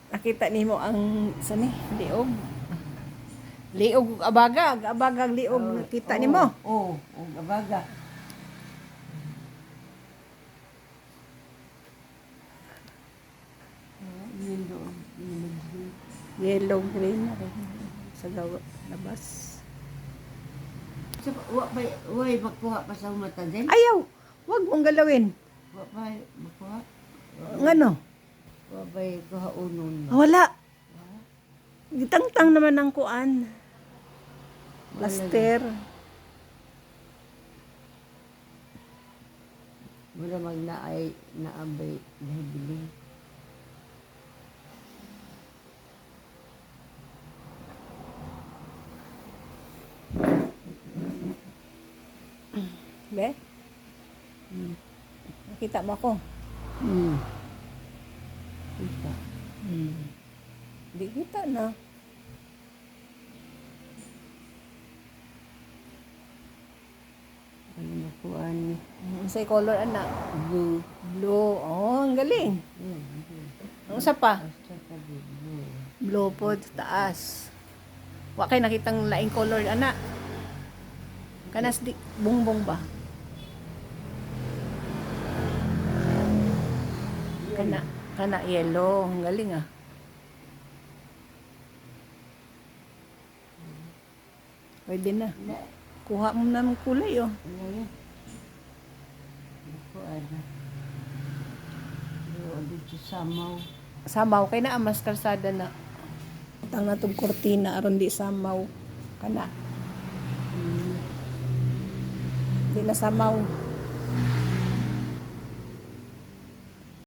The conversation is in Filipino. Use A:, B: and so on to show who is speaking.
A: Nakita nimo ang sani liog. Liog ug abaga, abagag liog nakita nimo.
B: Oo, abaga. Yun doon.
A: Yellow green sa labas.
B: So, way makuha pa sa mata din?
A: Ayaw, wag mong galawin.
B: Wa pa makuha?
A: Ngano?
B: Wa pa kuha unon.
A: Wala. Gitangtang naman ang kuan. Plaster.
B: Wala magnaay naabay nabili.
A: Be? Nakita mo ako?
B: Kita.
A: Di kita na.
B: Ano nakuhaan ni
A: Sa color anak.
B: blue.
A: Blue. Oh, ang galing. Ang isa pa.
B: Basta ka blue.
A: Blue po sa taas. Wa kay nakitang laing color anak. Kanas di bongbong ba? Kana yellow. Ang galing ah. Pwede na. Kuha mo na ng kulay oh.
B: Ano yan? Nakuhaan na. Doon dito samaw.
A: Samaw kay na mas kalsada na. Tang natong kortina aron di samaw kana. Di na samaw.